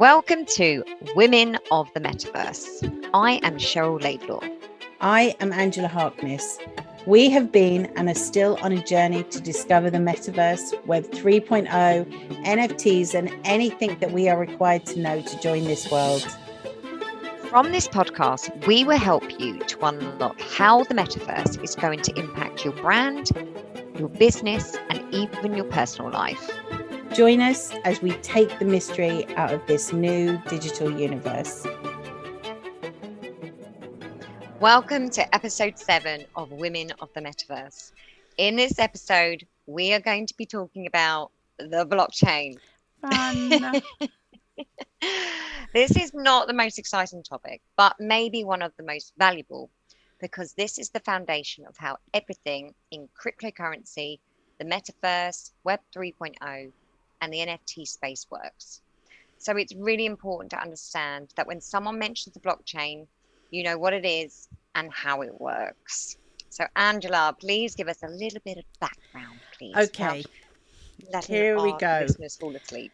Welcome to Women of the Metaverse. I am Cheryl Laidlaw. I am Angela Harkness. We have been and are still on a journey to discover the Metaverse, Web 3.0, NFTs, and anything that we are required to know to join this world. From this podcast, we will help you to unlock how the Metaverse is going to impact your brand, your business, and even your personal life. Join us as we take the mystery out of this new digital universe. Welcome to episode 7 of Women of the Metaverse. In this episode, we are going to be talking about the blockchain. Fun. This is not the most exciting topic, but maybe one of the most valuable, because this is the foundation of how everything in cryptocurrency, the Metaverse, Web 3.0, and the NFT space works. So it's really important to understand that when someone mentions the blockchain, you know what it is and how it works. So Angela, please give us a little bit of background, please. Okay, here we go. Listeners fall asleep.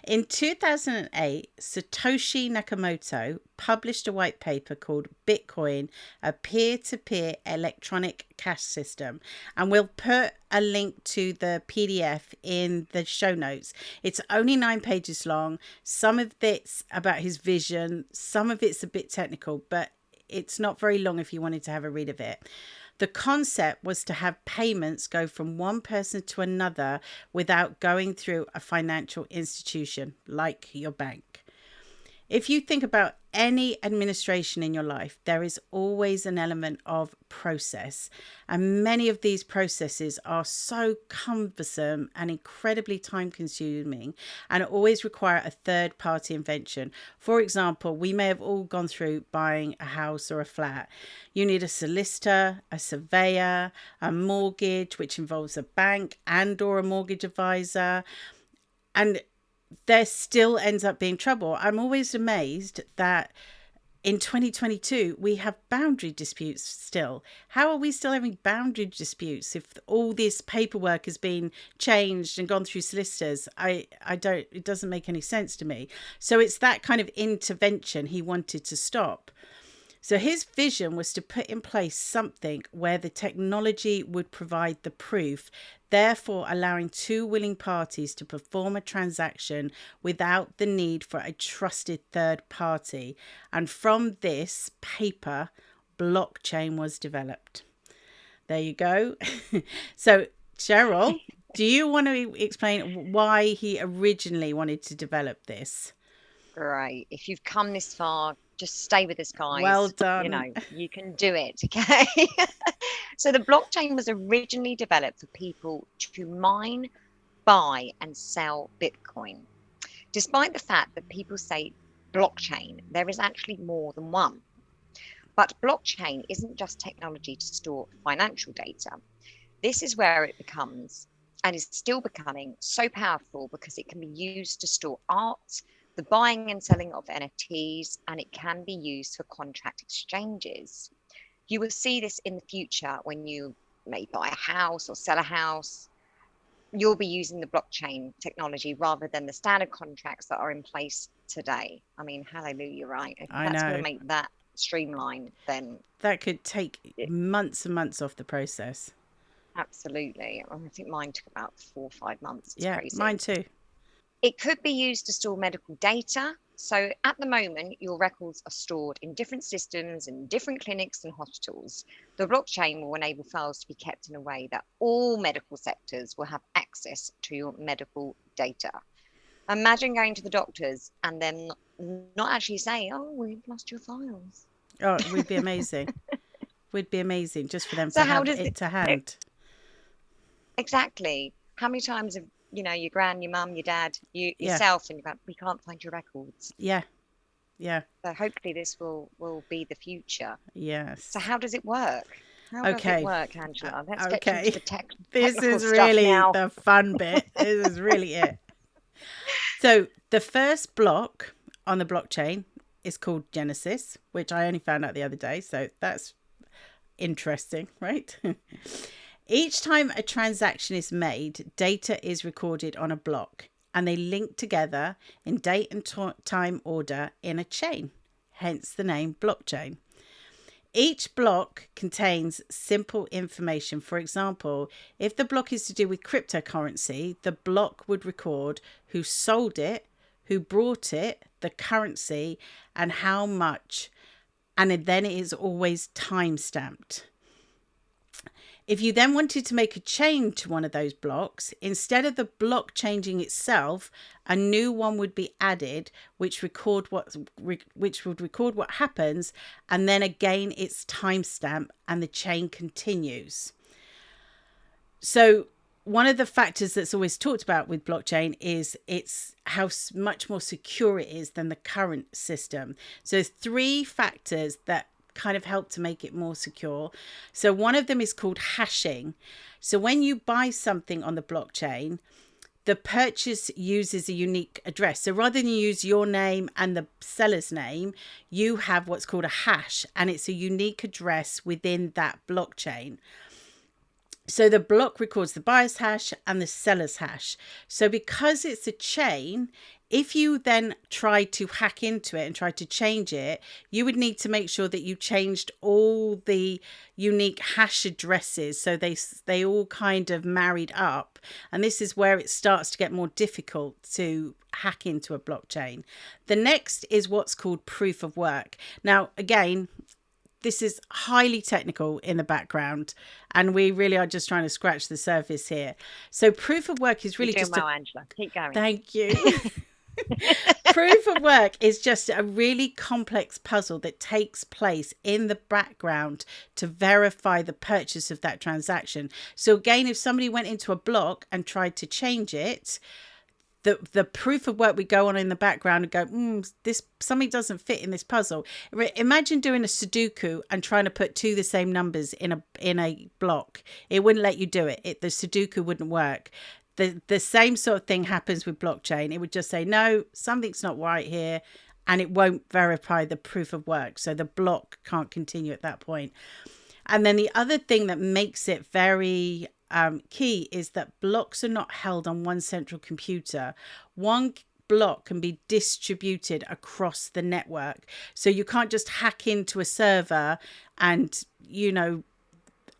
In 2008, Satoshi Nakamoto published a white paper called Bitcoin, a peer-to-peer electronic cash system. And we'll put a link to the PDF in the show notes. It's only 9 pages long. Some of it's about his vision. Some of it's a bit technical, but it's not very long if you wanted to have a read of it. The concept was to have payments go from one person to another without going through a financial institution like your bank. If you think about any administration in your life, there is always an element of process. And many of these processes are so cumbersome and incredibly time consuming and always require a third party intervention. For example, we may have all gone through buying a house or a flat. You need a solicitor, a surveyor, a mortgage, which involves a bank and or a mortgage advisor. And there still ends up being trouble. I'm always amazed that in 2022, we have boundary disputes still. How are we still having boundary disputes if all this paperwork has been changed and gone through solicitors? It doesn't make any sense to me. So it's that kind of intervention he wanted to stop. So his vision was to put in place something where the technology would provide the proof, therefore allowing two willing parties to perform a transaction without the need for a trusted third party. And from this paper, blockchain was developed. There you go. So, Cheryl, do you want to explain why he originally wanted to develop this? Great. If you've come this far, just stay with us, guys. Well done. You know, you can do it, okay? So the blockchain was originally developed for people to mine, buy, and sell Bitcoin. Despite the fact that people say blockchain, there is actually more than one. But blockchain isn't just technology to store financial data. This is where it becomes, and is still becoming, so powerful because it can be used to store art, the buying and selling of NFTs, and it can be used for contract exchanges. You will see this in the future when you may buy a house or sell a house. You'll be using the blockchain technology rather than the standard contracts that are in place today. I mean, hallelujah, right? If that's going to make that streamlined, then that could take months and months off the process. Absolutely. I think mine took about 4 or 5 months. It's crazy. Mine too. It could be used to store medical data. So at the moment, your records are stored in different systems in different clinics and hospitals. The blockchain will enable files to be kept in a way that all medical sectors will have access to your medical data. Imagine going to the doctors and then not actually saying, "Oh, we've lost your files." Oh, it would be amazing. Would be amazing just for them to have it to hand. Exactly. How many times have your gran, your mum, your dad, yourself, and we can't find your records. Yeah. So hopefully this will be the future. Yes. So how does it work? How does it work, Angela? Let's get into the technical This is really the fun bit. This is really it. So the first block on the blockchain is called Genesis, which I only found out the other day. So that's interesting, right? Each time a transaction is made, data is recorded on a block. and they link together in date and time order in a chain, hence the name blockchain. Each block contains simple information. For example, if the block is to do with cryptocurrency, the block would record who sold it, who brought it, the currency, and how much. And then it is always time stamped. If you then wanted to make a chain to one of those blocks, instead of the block changing itself, a new one would be added, which would record what happens, and then again its timestamp, and the chain continues. So one of the factors that's always talked about with blockchain is it's how much more secure it is than the current system. So 3 factors that kind of help to make it more secure. So one of them is called hashing. So when you buy something on the blockchain, the purchase uses a unique address. So rather than use your name and the seller's name, you have what's called a hash, and it's a unique address within that blockchain. So the block records the buyer's hash and the seller's hash. So because it's a chain, if you then try to hack into it and try to change it, you would need to make sure that you changed all the unique hash addresses so they all kind of married up. And this is where it starts to get more difficult to hack into a blockchain. The next is what's called proof of work. Now, again, this is highly technical in the background, and we really are just trying to scratch the surface here. So proof of work is really just Angela. Keep going. Thank you. Proof of work is just a really complex puzzle that takes place in the background to verify the purchase of that transaction. So again, if somebody went into a block and tried to change it, the proof of work would go on in the background and go, this something doesn't fit in this puzzle. Imagine doing a Sudoku and trying to put 2 the same numbers in a block. It wouldn't let you do it. The Sudoku wouldn't work. The same sort of thing happens with blockchain. It would just say, no, something's not right here, and it won't verify the proof of work. So the block can't continue at that point. And then the other thing that makes it very key is that blocks are not held on one central computer. One block can be distributed across the network. So you can't just hack into a server and,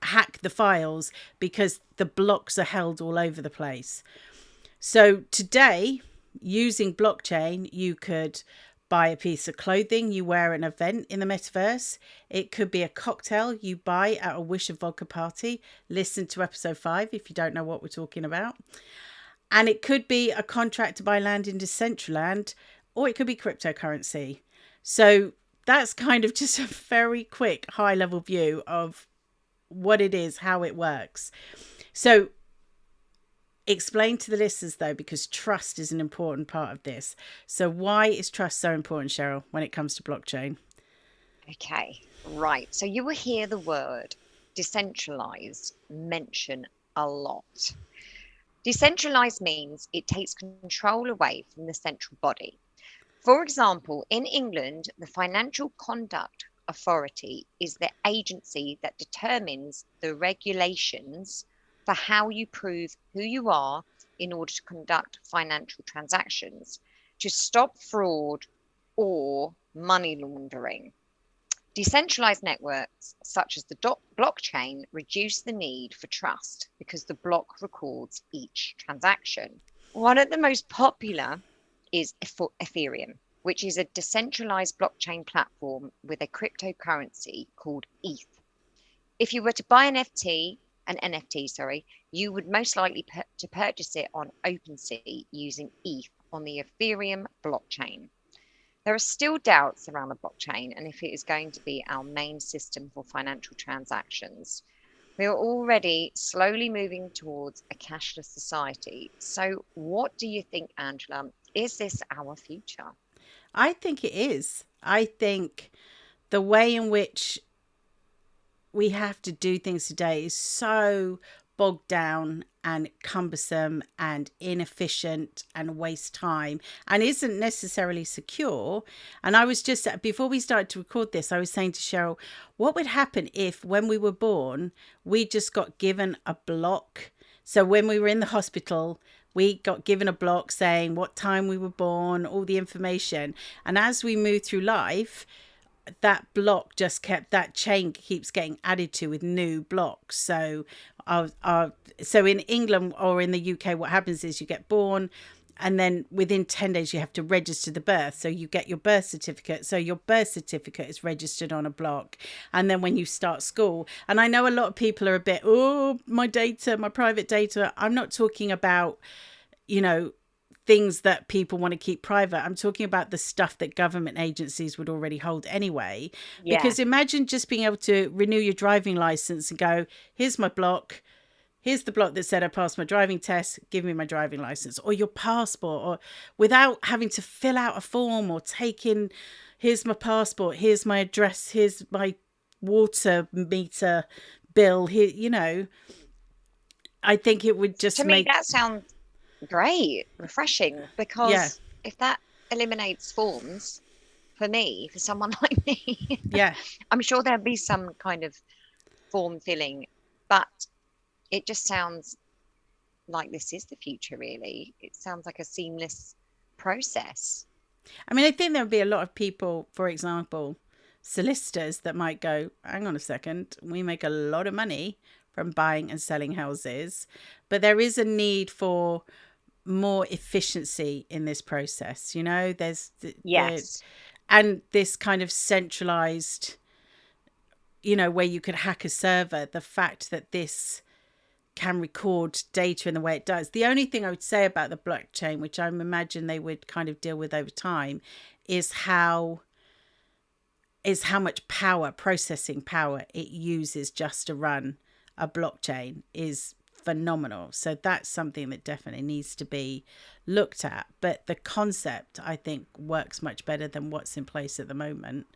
hack the files, because the blocks are held all over the place. So today, using blockchain, you could buy a piece of clothing you wear at an event in the metaverse. It could be a cocktail you buy at a Wish of Vodka party. Listen to episode 5 if you don't know what we're talking about. And it could be a contract to buy land in Decentralised, or it could be cryptocurrency. So that's kind of just a very quick high level view of what it is, how it works. So explain to the listeners though, because trust is an important part of this. So why is trust so important, Cheryl, when it comes to blockchain? Okay, right. So you will hear the word decentralized mentioned a lot. Decentralized means it takes control away from the central body. For example, in England, the Financial Conduct Authority is the agency that determines the regulations for how you prove who you are in order to conduct financial transactions, to stop fraud or money laundering. Decentralized networks such as the blockchain reduce the need for trust because the block records each transaction. One of the most popular is Ethereum, which is a decentralized blockchain platform with a cryptocurrency called ETH. If you were to buy an NFT, you would most likely to purchase it on OpenSea using ETH on the Ethereum blockchain. There are still doubts around the blockchain and if it is going to be our main system for financial transactions. We are already slowly moving towards a cashless society. So what do you think, Angela? Is this our future? I think it is. I think the way in which we have to do things today is so bogged down and cumbersome and inefficient and waste time and isn't necessarily secure. And I was just, before we started to record this, I was saying to Cheryl, what would happen if when we were born, we just got given a block? So when we were in the hospital, We got given a block saying what time we were born, all the information. And as we move through life, that block just kept, that chain keeps getting added to with new blocks. So so in England or in the UK, what happens is you get born, and then within 10 days you have to register the birth, so you get your birth certificate, so your birth certificate is registered on a block. And then when you start school, and I know a lot of people are a bit, oh, my data, my private data. I'm not talking about, things that people want to keep private. I'm talking about the stuff that government agencies would already hold anyway. Yeah. Because imagine just being able to renew your driving license and go, here's my block. Here's the block that said I passed my driving test. Give me my driving license, or your passport, or without having to fill out a form or take in, here's my passport, here's my address, here's my water meter bill. Here, I think it would just To me, make, that sounds great, refreshing, yeah, because if that eliminates forms for me, for someone like me, yeah. I'm sure there'll be some kind of form filling, but it just sounds like this is the future, really. It sounds like a seamless process. I mean, I think there would be a lot of people, for example, solicitors that might go, hang on a second, we make a lot of money from buying and selling houses, but there is a need for more efficiency in this process. There's Yes. and this kind of centralized, where you could hack a server, the fact that this can record data in the way it does. The only thing I would say about the blockchain, which I imagine they would kind of deal with over time, is how much processing power it uses just to run a blockchain is phenomenal. So that's something that definitely needs to be looked at. But the concept, I think, works much better than what's in place at the moment.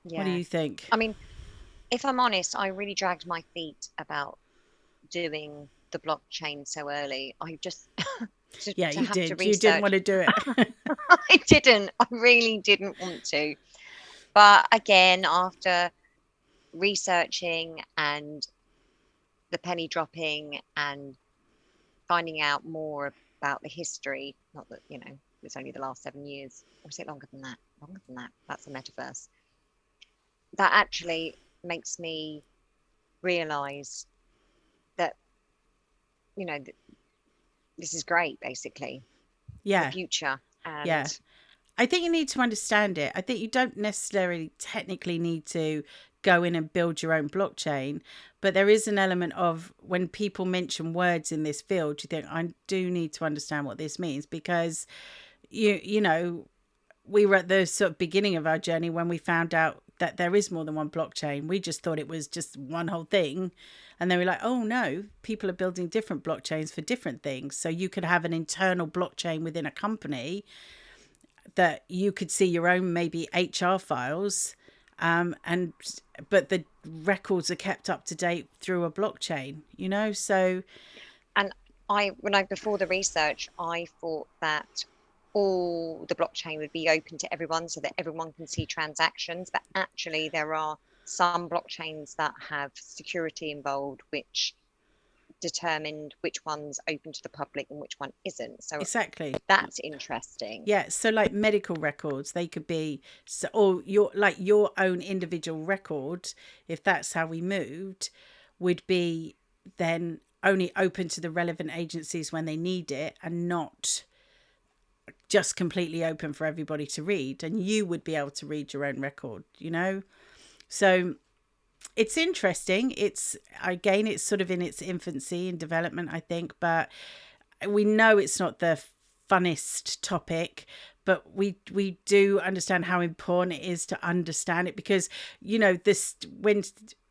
What do Yeah. you think? I mean, if I'm honest, I really dragged my feet about doing the blockchain so early. I just Yeah, to you have to did. You didn't want research. to do it. I didn't. I really didn't want to. But again, after researching and the penny dropping and finding out more about the history, not that, it's only the last 7 years, or is it longer than that? Longer than that. That's the metaverse. That actually makes me realize that, this is great, basically, the Yeah, future. yeah. And I think you need to understand it. I think you don't necessarily technically need to go in and build your own blockchain, but there is an element of when people mention words in this field, you think, I do need to understand what this means, because you know, we were at the sort of beginning of our journey when we found out that there is more than one blockchain. We just thought it was just one whole thing. And then we're like, oh no, people are building different blockchains for different things. So you could have an internal blockchain within a company that you could see your own maybe HR files, and but the records are kept up to date through a blockchain. So and when I before the research, I thought that all the blockchain would be open to everyone so that everyone can see transactions, but actually there are some blockchains that have security involved, which determined which one's open to the public and which one isn't. So exactly. that's interesting. Yeah, so like medical records, they could be, so, or your own individual record, if that's how we moved, would be then only open to the relevant agencies when they need it, and not just completely open for everybody to read. And you would be able to read your own record. So it's interesting. It's sort of in its infancy and development, I think, but we know it's not the funnest topic, but we do understand how important it is to understand it, because this, when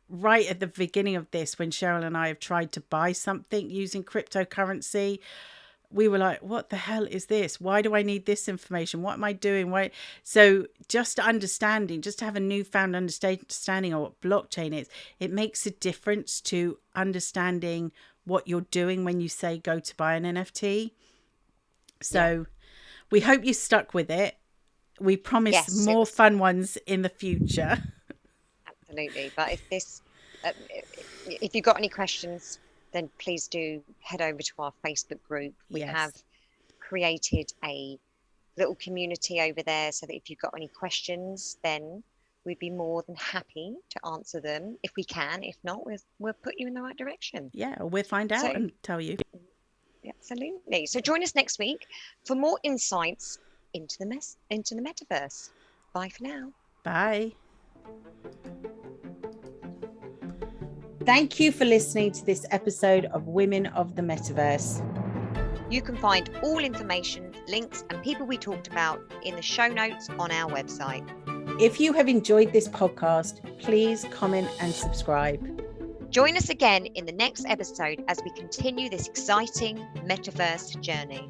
right at the beginning of this, when Cheryl and I have tried to buy something using cryptocurrency, we were like, what the hell is this? Why do I need this information? What am I doing? Why? So just understanding, just to have a newfound understanding of what blockchain is, it makes a difference to understanding what you're doing when you say go to buy an NFT. So we hope you stuck with it. We promise Yes, it more was fun ones in the future. absolutely. But if you've got any questions, then please do head over to our Facebook group. We Yes. have created a little community over there so that if you've got any questions, then we'd be more than happy to answer them if we can. If not, we'll put you in the right direction. Yeah, we'll find out So- and tell you. Absolutely. So join us next week for more insights into the metaverse. Bye for now. Bye. Thank you for listening to this episode of Women of the Metaverse. You can find all information, links, and people we talked about in the show notes on our website. If you have enjoyed this podcast, please comment and subscribe. Join us again in the next episode as we continue this exciting metaverse journey.